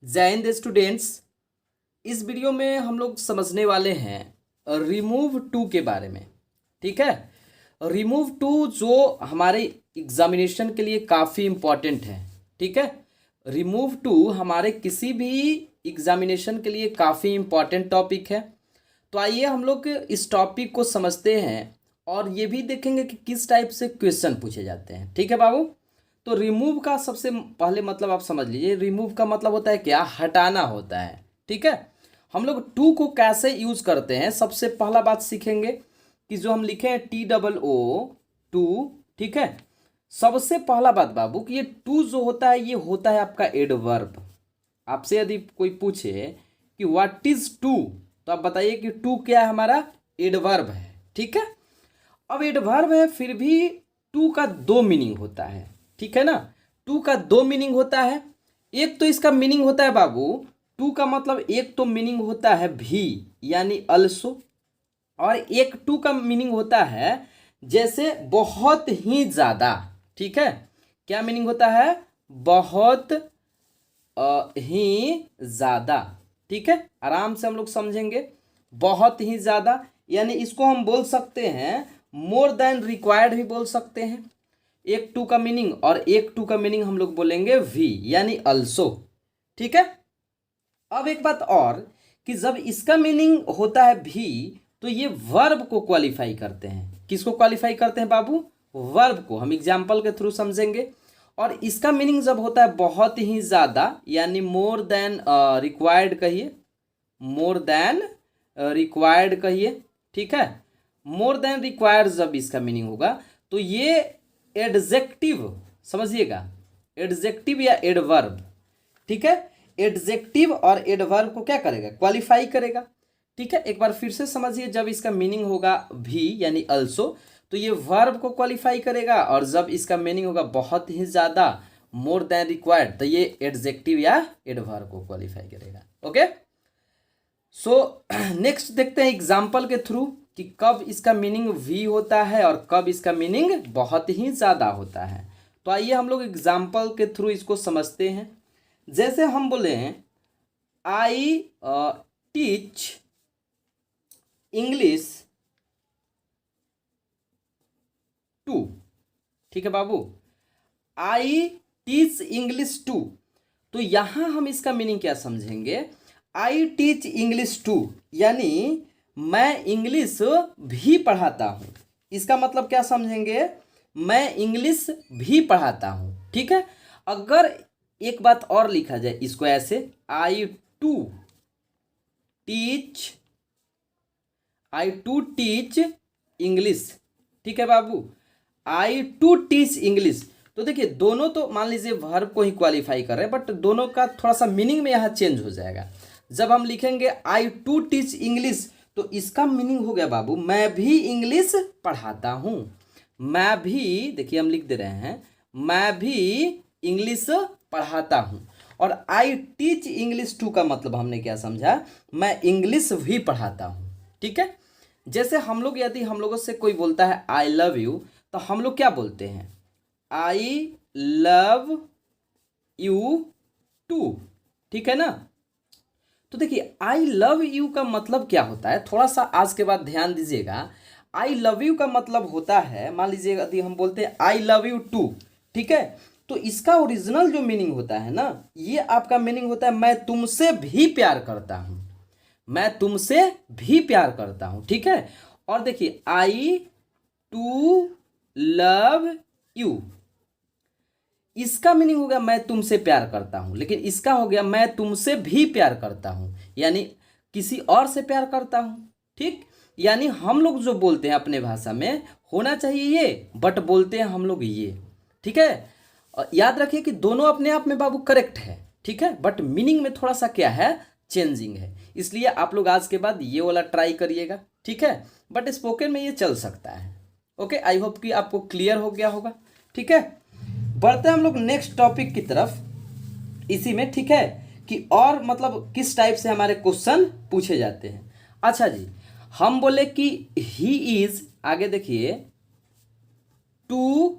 जय हिंद स्टूडेंट्स। इस वीडियो में हम लोग समझने वाले हैं रिमूव टू के बारे में। ठीक है, रिमूव टू जो हमारे एग्जामिनेशन के लिए काफ़ी इम्पॉर्टेंट है। ठीक है, रिमूव टू हमारे किसी भी एग्जामिनेशन के लिए काफ़ी इम्पॉर्टेंट टॉपिक है। तो आइए हम लोग इस टॉपिक को समझते हैं और ये भी देखेंगे कि किस टाइप से क्वेश्चन पूछे जाते हैं। ठीक है बाबू, तो रिमूव का सबसे पहले मतलब आप समझ लीजिए। रिमूव का मतलब होता है क्या? हटाना होता है। ठीक है, हम लोग टू को कैसे यूज करते हैं सबसे पहला बात सीखेंगे कि जो हम लिखे हैं TOO टू। ठीक है, सबसे पहला बात बाबू कि ये टू जो होता है ये होता है आपका एडवर्ब। आपसे यदि कोई पूछे कि व्हाट इज टू, तो आप बताइए कि टू क्या है? हमारा एडवर्ब है। ठीक है, अब एडवर्ब है फिर भी टू का दो मीनिंग होता है। ठीक है ना, टू का दो मीनिंग होता है। एक तो इसका मीनिंग होता है बाबू, टू का मतलब एक तो मीनिंग होता है भी यानी अल्सो, और एक टू का मीनिंग होता है जैसे बहुत ही ज्यादा। ठीक है, क्या मीनिंग होता है? बहुत ही ज्यादा। ठीक है, आराम से हम लोग समझेंगे। बहुत ही ज्यादा यानी इसको हम बोल सकते हैं मोर देन रिक्वायर्ड भी बोल सकते हैं। एक टू का मीनिंग, और एक टू का मीनिंग हम लोग बोलेंगे वी यानी अल्सो। ठीक है, अब एक बात और कि जब इसका मीनिंग होता है भी तो ये वर्ब को क्वालिफाई करते हैं। किसको क्वालिफाई करते हैं बाबू? वर्ब को। हम एग्जाम्पल के थ्रू समझेंगे। और इसका मीनिंग जब होता है बहुत ही ज्यादा यानी मोर देन रिक्वायर्ड कहिए, मोर देन रिक्वायर्ड कहिए। ठीक है, मोर देन रिक्वायर्ड जब इसका मीनिंग होगा तो ये एडजेक्टिव, समझिएगा, एडजेक्टिव या एडवर्ब। ठीक है, एडजेक्टिव और एडवर्ब को क्या करेगा? क्वालिफाई करेगा। ठीक है, एक बार फिर से समझिए, जब इसका मीनिंग होगा भी यानी अल्सो तो ये वर्ब को क्वालिफाई करेगा, और जब इसका मीनिंग होगा बहुत ही ज्यादा मोर देन रिक्वायर्ड तो ये एडजेक्टिव या एडवर्ब को क्वालिफाई करेगा। ओके, सो नेक्स्ट देखते हैं एग्जाम्पल के थ्रू कि कब इसका मीनिंग वी होता है और कब इसका मीनिंग बहुत ही ज़्यादा होता है। तो आइए हम लोग एग्जाम्पल के थ्रू इसको समझते हैं। जैसे हम बोले हैं आई टीच इंग्लिश टू। ठीक है बाबू, आई टीच इंग्लिश टू, तो यहां हम इसका मीनिंग क्या समझेंगे? आई टीच इंग्लिश टू यानी मैं इंग्लिश भी पढ़ाता हूं। इसका मतलब क्या समझेंगे? मैं इंग्लिश भी पढ़ाता हूं। ठीक है, अगर एक बात और लिखा जाए इसको ऐसे, I to teach, I to teach English. ठीक है बाबू, आई टू टीच इंग्लिश, तो देखिए दोनों तो मान लीजिए वर्ब को ही क्वालिफाई कर रहे हैं, बट दोनों का थोड़ा सा मीनिंग में यहाँ चेंज हो जाएगा। जब हम लिखेंगे आई टू टीच इंग्लिश तो इसका मीनिंग हो गया बाबू मैं भी इंग्लिश पढ़ाता हूँ। मैं भी, देखिए हम लिख दे रहे हैं मैं भी इंग्लिश पढ़ाता हूँ। और आई टीच इंग्लिश टू का मतलब हमने क्या समझा? मैं इंग्लिश भी पढ़ाता हूँ। ठीक है, जैसे हम लोग यदि हम लोगों से कोई बोलता है आई लव यू तो हम लोग क्या बोलते हैं? I love you too. ठीक है ना, तो देखिए आई लव यू का मतलब क्या होता है, थोड़ा सा आज के बाद ध्यान दीजिएगा। आई लव यू का मतलब होता है, मान लीजिए यदि हम बोलते हैं आई लव यू टू, ठीक है, तो इसका ओरिजिनल जो मीनिंग होता है ना, ये आपका मीनिंग होता है मैं तुमसे भी प्यार करता हूं। मैं तुमसे भी प्यार करता हूं। ठीक है, और देखिए आई टू लव यू, इसका मीनिंग हो गया मैं तुमसे प्यार करता हूं, लेकिन इसका हो गया मैं तुमसे भी प्यार करता हूं यानी किसी और से प्यार करता हूं। ठीक, यानी हम लोग जो बोलते हैं अपने भाषा में होना चाहिए ये, बट बोलते हैं हम लोग ये। ठीक है, और याद रखिए कि दोनों अपने आप में बाबू करेक्ट है। ठीक है, बट मीनिंग में थोड़ा सा क्या है? चेंजिंग है। इसलिए आप लोग आज के बाद ये वाला ट्राई करिएगा। ठीक है, बट स्पोकन में ये चल सकता है। ओके, आई होप कि आपको क्लियर हो गया होगा। ठीक है, बढ़ते हैं हम लोग नेक्स्ट टॉपिक की तरफ इसी में। ठीक है, कि और मतलब किस टाइप से हमारे क्वेश्चन पूछे जाते हैं। अच्छा जी, हम बोले कि ही इज, आगे देखिए, टू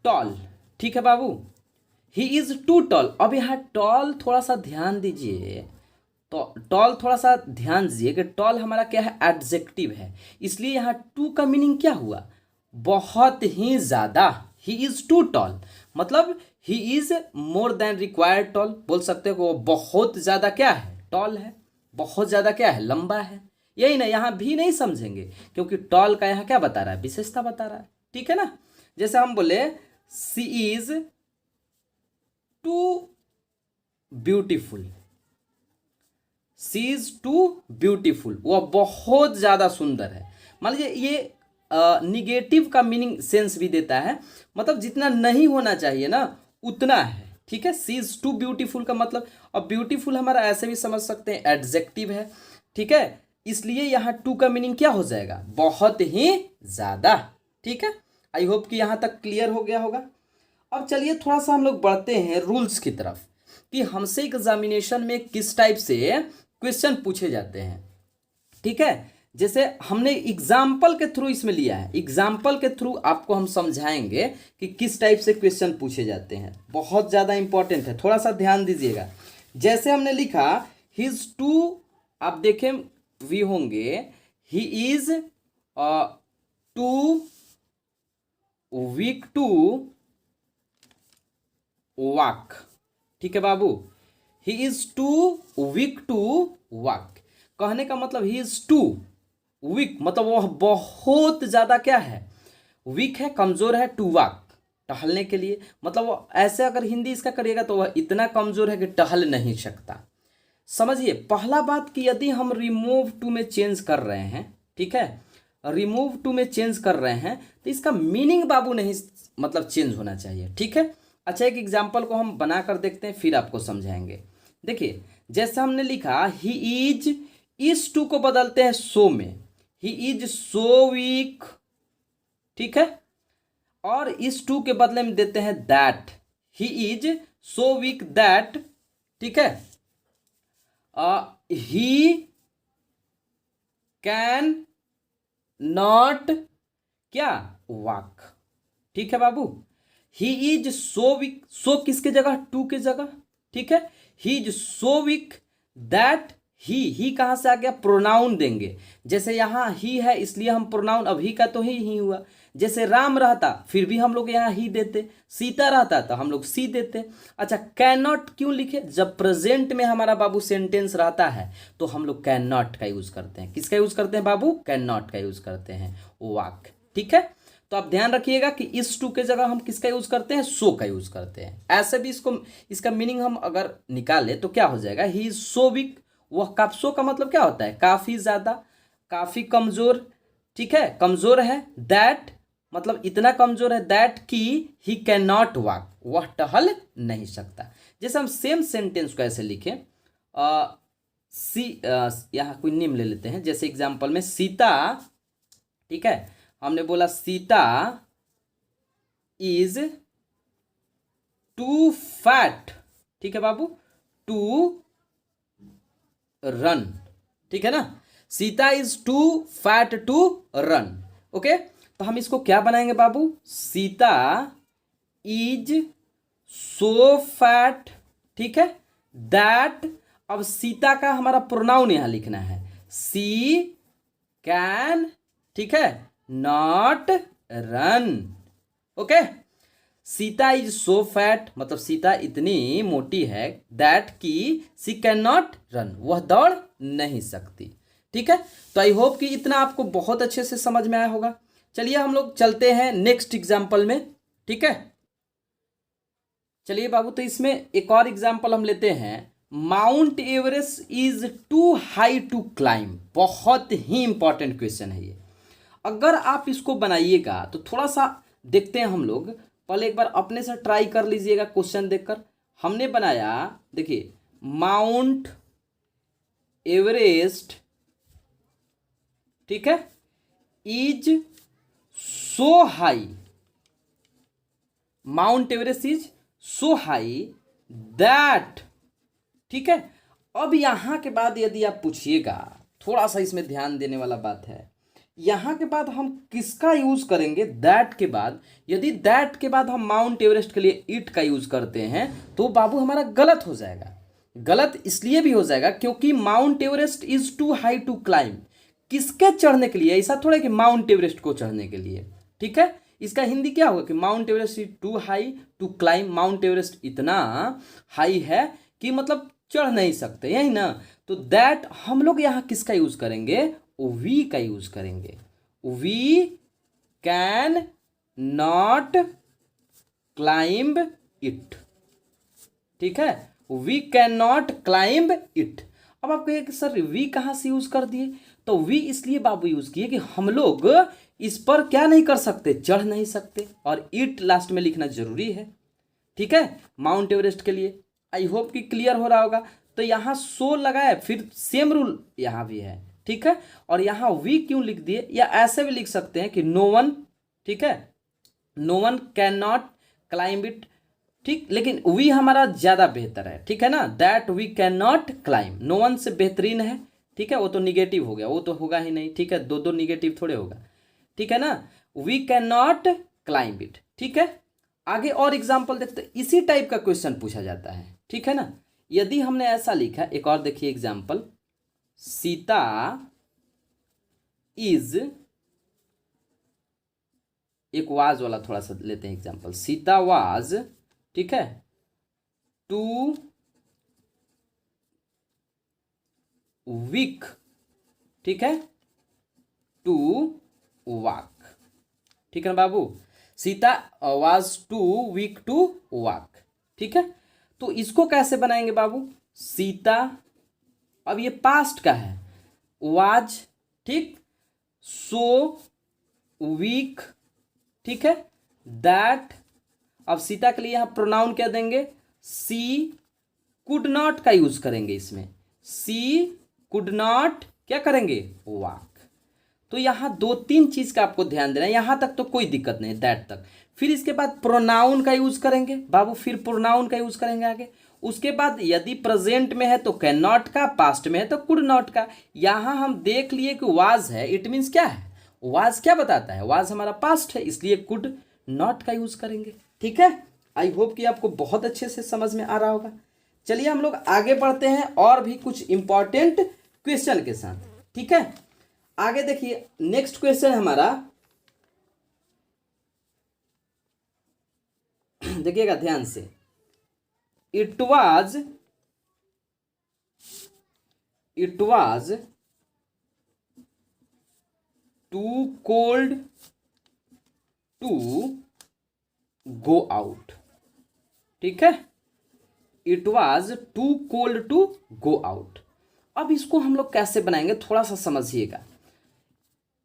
टॉल। ठीक है बाबू, ही इज टू टॉल। अब यहाँ टॉल थोड़ा सा ध्यान दीजिए, तो टॉल थोड़ा सा ध्यान दीजिए कि टॉल हमारा क्या है, एडजेक्टिव है, इसलिए यहाँ टू का मीनिंग क्या हुआ, बहुत ही ज़्यादा। ही इज़ टू टॉल मतलब he is more than required tall, बोल सकते हो कि वो बहुत ज़्यादा क्या है, टॉल है, बहुत ज़्यादा क्या है, लंबा है। यही ना, यहाँ भी नहीं समझेंगे क्योंकि टॉल का यहाँ क्या बता रहा है, विशेषता बता रहा है, ठीक है ना। जैसे हम बोले she is too beautiful, she is too beautiful, वह बहुत ज़्यादा सुंदर है। मान लीजिए ये निगेटिव का मीनिंग सेंस भी देता है, मतलब जितना नहीं होना चाहिए ना उतना है, ठीक है। सी इज टू ब्यूटीफुल का मतलब, अब ब्यूटीफुल हमारा ऐसे भी समझ सकते हैं एडजेक्टिव है, ठीक है, इसलिए यहाँ टू का मीनिंग क्या हो जाएगा, बहुत ही ज़्यादा, ठीक है। आई होप कि यहाँ तक क्लियर हो गया होगा। अब चलिए थोड़ा सा हम लोग बढ़ते हैं रूल्स की तरफ कि हमसे एग्जामिनेशन में किस टाइप से क्वेश्चन पूछे जाते हैं, ठीक है। जैसे हमने एग्जाम्पल के थ्रू इसमें लिया है, एग्जाम्पल के थ्रू आपको हम समझाएंगे कि किस टाइप से क्वेश्चन पूछे जाते हैं, बहुत ज़्यादा इंपॉर्टेंट है, थोड़ा सा ध्यान दीजिएगा। जैसे हमने लिखा हिज टू, आप देखें वी होंगे, he is too weak to walk, ठीक है बाबू, he is too weak to walk, कहने का मतलब ही इज टू वीक मतलब वह बहुत ज़्यादा क्या है, वीक है, कमज़ोर है, टू वॉक टहलने के लिए, मतलब वो ऐसे अगर हिंदी इसका करिएगा तो वह इतना कमज़ोर है कि टहल नहीं सकता। समझिए पहला बात कि यदि हम रिमूव टू में चेंज कर रहे हैं, ठीक है, रिमूव टू में चेंज कर रहे हैं तो इसका मीनिंग बाबू नहीं मतलब चेंज होना चाहिए, ठीक है। अच्छा एक एग्जाम्पल को हम बना कर देखते हैं फिर आपको समझाएंगे। देखिए जैसे हमने लिखा ही इज, इस टू को बदलते हैं सो में, ही इज सो वीक, ठीक है, और इस टू के बदले में देते हैं that, he is so weak that, ठीक है, ही कैन नॉट क्या वॉक, ठीक है बाबू। ही इज सो वीक, सो किसके जगह, टू के जगह, ठीक है, he is so weak that, he कहाँ से आ गया, प्रोनाउन देंगे, जैसे यहाँ ही है इसलिए हम प्रोनाउन, अब ही का तो ही हुआ, जैसे राम रहता फिर भी हम लोग यहाँ ही देते, सीता रहता तो हम लोग सी देते। अच्छा कैन नॉट क्यों लिखे, जब प्रेजेंट में हमारा बाबू सेंटेंस रहता है तो हम लोग कैन नॉट का यूज करते हैं, किसका यूज करते हैं बाबू, कैन नॉट का यूज करते हैं, वाक, ठीक है। तो आप ध्यान रखिएगा कि इस टू के जगह हम किसका यूज करते हैं, सो का यूज करते हैं। ऐसे भी इसको, इसका मीनिंग हम अगर निकाले तो क्या हो जाएगा, ही इज सो वीक, वह सो का मतलब क्या होता है, काफी ज्यादा, काफी कमजोर, ठीक है, कमजोर है, दैट मतलब इतना कमजोर है, दैट की ही कैन नॉट वॉक, वह टहल नहीं सकता। जैसे हम सेम सेंटेंस को ऐसे लिखें, यहाँ कोई नेम ले लेते हैं, जैसे एग्जाम्पल में सीता, ठीक है, हमने बोला सीता इज टू फैट, ठीक है बाबू, टू रन, ठीक है ना, Sita is too fat to run, okay. तो हम इसको क्या बनाएंगे बाबू, सीता इज सो फैट, ठीक है, दैट, अब सीता का हमारा प्रोनाउन यहां लिखना है, सी कैन, ठीक है, not run, okay. Sita is so fat मतलब सीता इतनी मोटी है, दैट की सी कैन नॉट रन, वह दौड़ नहीं सकती, ठीक है। तो आई होप कि इतना आपको बहुत अच्छे से समझ में आया होगा। चलिए हम लोग चलते हैं नेक्स्ट एग्जाम्पल में, ठीक है। चलिए बाबू तो इसमें एक और एग्जाम्पल हम लेते हैं, Mount Everest is too high to climb, बहुत ही इंपॉर्टेंट क्वेश्चन है ये। अगर आप इसको बनाइएगा तो थोड़ा सा देखते हैं हम लोग, पहले एक बार अपने से ट्राई कर लीजिएगा क्वेश्चन देखकर। हमने बनाया, देखिए माउंट एवरेस्ट, ठीक है, is so high, mount Everest is so high that, ठीक है। अब यहां के बाद यदि आप पूछिएगा, थोड़ा सा इसमें ध्यान देने वाला बात है, यहाँ के बाद हम किसका यूज करेंगे, दैट के बाद। यदि दैट के बाद हम माउंट एवरेस्ट के लिए इट का यूज करते हैं तो बाबू हमारा गलत हो जाएगा। गलत इसलिए भी हो जाएगा क्योंकि Mount Everest is too high to climb. किसके चढ़ने के लिए, ऐसा थोड़ा कि माउंट एवरेस्ट को चढ़ने के लिए, ठीक है। इसका हिंदी क्या होगा कि Mount Everest is too high to climb. Mount Everest इतना हाई है कि मतलब चढ़ नहीं सकते, यही ना। तो दैट हम लोग यहाँ किसका यूज करेंगे, वी का यूज करेंगे। We can not climb it, ठीक है। We can not climb it. अब आप कहिए कि सर वी कहाँ से यूज कर दिए, तो वी इसलिए बाबू यूज किए कि हम लोग इस पर क्या नहीं कर सकते, चढ़ नहीं सकते, और इट लास्ट में लिखना जरूरी है, ठीक है, माउंट एवरेस्ट के लिए। आई होप कि क्लियर हो रहा होगा। तो यहाँ सो लगाए, फिर सेम रूल यहाँ भी है, ठीक है। और यहाँ वी क्यों लिख दिए, या ऐसे भी लिख सकते हैं कि नो वन, ठीक है, no one can not climb it, ठीक। लेकिन वी हमारा ज्यादा बेहतर है, ठीक है ना। That we can not climb no one से बेहतरीन है, ठीक है। वो तो निगेटिव हो गया, वो तो होगा ही नहीं, ठीक है। दो दो निगेटिव थोड़े होगा, ठीक है ना। We can not climb it, ठीक है। आगे और एग्जाम्पल देखते हैं, इसी टाइप का क्वेश्चन पूछा जाता है, ठीक है ना। यदि हमने ऐसा लिखा, एक और देखिए एग्जाम्पल, सीता इज, एक वाज वाला थोड़ा सा लेते हैं एग्जाम्पल, सीता वाज, ठीक है, टू वीक, ठीक है, टू वॉक, ठीक है ना बाबू। Sita was too weak to walk, ठीक है। तो इसको कैसे बनाएंगे बाबू, सीता, अब ये पास्ट का है, वाज, ठीक, सो वीक, ठीक है, दैट। अब सीता के लिए यहां प्रोनाउन क्या देंगे, सी कुड नॉट का यूज करेंगे इसमें, सी कुड नॉट क्या करेंगे, वॉक। तो यहां दो तीन चीज का आपको ध्यान देना है, यहां तक तो कोई दिक्कत नहीं, दैट तक। फिर इसके बाद प्रोनाउन का यूज करेंगे बाबू, फिर प्रोनाउन का यूज करेंगे आगे। उसके बाद यदि प्रेजेंट में है तो कैन नॉट का, पास्ट में है तो कुड नॉट का। यहां हम देख लिए कि वाज है, इट मीन्स क्या है, वाज क्या बताता है, वाज हमारा पास्ट है, इसलिए कुड नॉट का यूज करेंगे, ठीक है। आई होप कि आपको बहुत अच्छे से समझ में आ रहा होगा। चलिए हम लोग आगे बढ़ते हैं और भी कुछ इंपॉर्टेंट क्वेश्चन के साथ, ठीक है। आगे देखिए, नेक्स्ट क्वेश्चन हमारा, देखिएगा ध्यान से, it was too cold to go out, ठीक है। It was too cold to go out. अब इसको हम लोग कैसे बनाएंगे, थोड़ा सा समझिएगा।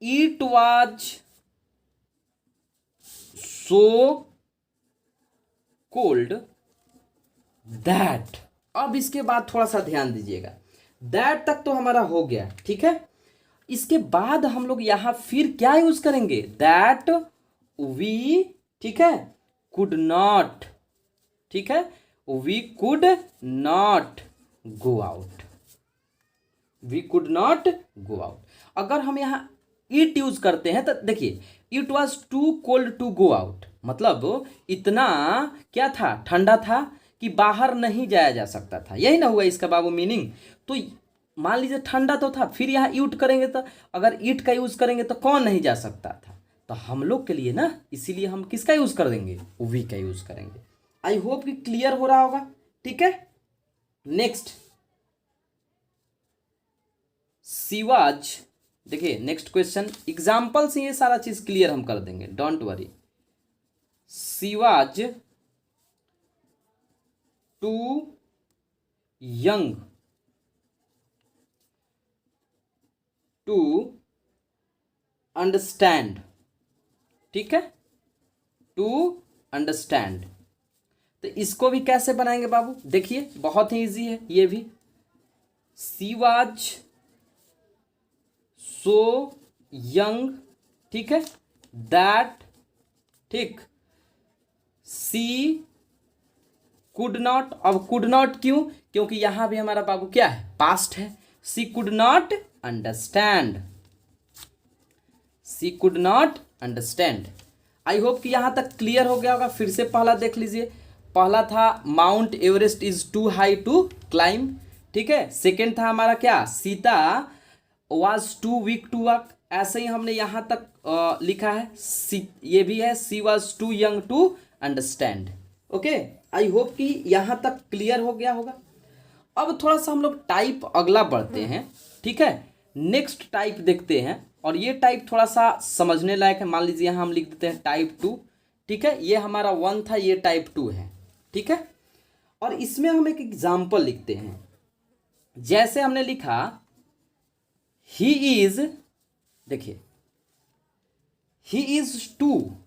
It was so cold that. अब इसके बाद थोड़ा सा ध्यान दीजिएगा, दैट तक तो हमारा हो गया, ठीक है। इसके बाद हम लोग यहां फिर क्या यूज करेंगे, दैट वी, ठीक है, कुड नॉट, ठीक है, we could not go out, we could not go out. अगर हम यहां इट यूज करते हैं तो देखिए, it was too cold to go out, मतलब इतना क्या था, ठंडा था कि बाहर नहीं जाया जा सकता था, यही ना हुआ इसका बाबू मीनिंग। तो मान लीजिए ठंडा तो था, फिर यहाँ ईट करेंगे तो, अगर ईट का यूज करेंगे तो कौन नहीं जा सकता था, तो हम लोग के लिए ना, इसीलिए हम किसका यूज कर देंगे, वी का यूज करेंगे। आई होप कि क्लियर हो रहा होगा, ठीक है। नेक्स्ट, शिवाज, देखिए नेक्स्ट क्वेश्चन, एग्जाम्पल से ये सारा चीज क्लियर हम कर देंगे, don't worry. She was too young to understand, ठीक है, टू अंडरस्टैंड। तो इसको भी कैसे बनाएंगे बाबू, देखिए बहुत ही इजी है ये भी। सी वाज सो यंग, ठीक है, दैट, ठीक, सी कुड नॉट। अब कुड नॉट क्यों, क्योंकि यहां भी हमारा बाबू क्या है, पास्ट है। She could not understand, she could not understand. I hope कि यहाँ तक क्लियर हो गया होगा। फिर से पहला देख लीजिए। पहला था Mount Everest is too high to climb, ठीक है। सेकेंड था हमारा क्या, Sita was too weak to walk. ऐसे ही हमने यहाँ तक लिखा है। ये भी है, she was too young to understand. Okay, I hope कि यहाँ तक क्लियर हो गया होगा। अब थोड़ा सा हम लोग टाइप अगला बढ़ते हैं, ठीक है। नेक्स्ट टाइप देखते हैं, और ये टाइप थोड़ा सा समझने लायक है। मान लीजिए यहाँ हम लिख देते हैं टाइप 2, ठीक है। ये हमारा 1 था, ये टाइप 2 है, ठीक है। और इसमें हम एक एग्जाम्पल लिखते हैं। जैसे हमने लिखा ही इज, देखिए he is too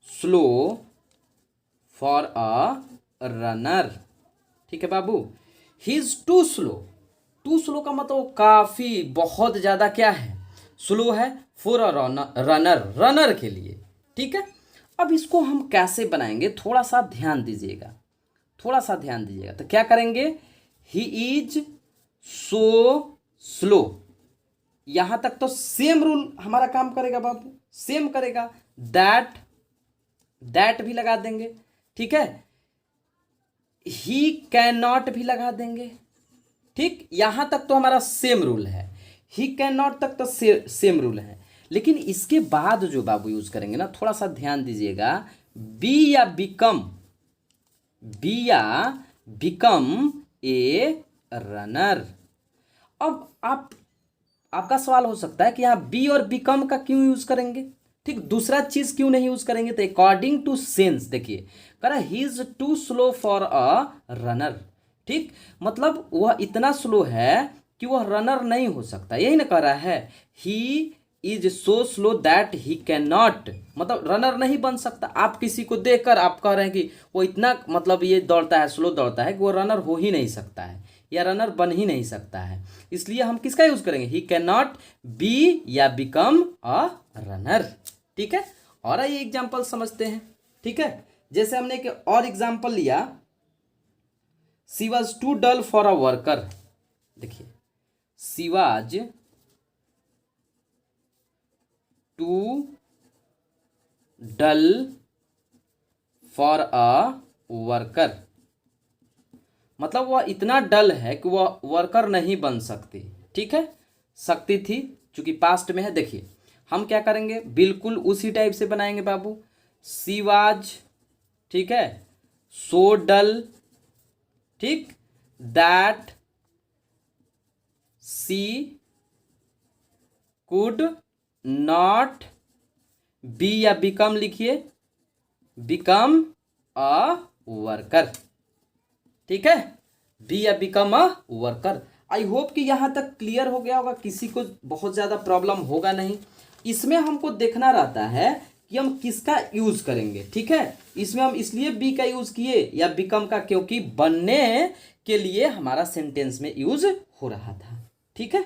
slow for a runner, ठीक है बाबू। ही इज टू स्लो का मतलब काफी बहुत ज्यादा क्या है, स्लो है फॉर अ रनर के लिए, ठीक है। अब इसको हम कैसे बनाएंगे, थोड़ा सा ध्यान दीजिएगा, तो क्या करेंगे, ही इज सो स्लो। यहां तक तो सेम रूल हमारा काम करेगा बाबू, सेम करेगा। दैट भी लगा देंगे, ठीक है। ही कैन नॉट भी लगा देंगे, ठीक। यहां तक तो हमारा सेम रूल है, ही कैन नॉट तक तो सेम रूल है। लेकिन इसके बाद जो बाबू यूज करेंगे ना, थोड़ा सा ध्यान दीजिएगा, बी या बिकम ए रनर। अब आपका सवाल हो सकता है कि यहाँ बी और बिकम का क्यों यूज करेंगे, ठीक, दूसरा चीज क्यों नहीं यूज करेंगे। तो अकॉर्डिंग टू सेंस देखिए, कह रहा he is too slow for a runner, ठीक। मतलब वह इतना स्लो है कि वह रनर नहीं हो सकता, यही ना कह रहा है। He is so slow that he can not, मतलब रनर नहीं बन सकता। आप किसी को देखकर आप कह रहे हैं कि वो इतना मतलब ये दौड़ता है, स्लो दौड़ता है, कि वो रनर हो ही नहीं सकता है, या रनर बन ही नहीं सकता है। इसलिए हम किसका यूज करेंगे, ही कैन नॉट बी या बिकम अ रनर, ठीक है। और आइए एग्जाम्पल समझते हैं, ठीक है। जैसे हमने एक और एग्जाम्पल लिया, she was too dull for a worker. देखिए, she was too dull for a worker, मतलब वह इतना डल है कि वह वर्कर नहीं बन सकती, ठीक है। सकती थी, चूंकि पास्ट में है। देखिए हम क्या करेंगे, बिल्कुल उसी टाइप से बनाएंगे बाबू। शी वाज, ठीक है, सो डल, ठीक, that she could not be या बिकम, लिखिए बिकम अ वर्कर, ठीक है, बी या become a worker. I hope कि यहां तक क्लियर हो गया होगा, किसी को बहुत ज्यादा प्रॉब्लम होगा नहीं। इसमें हमको देखना रहता है कि हम किसका यूज करेंगे, ठीक है। इसमें हम इसलिए बी का यूज किए या बिकम का, क्योंकि बनने के लिए हमारा सेंटेंस में यूज हो रहा था, ठीक है।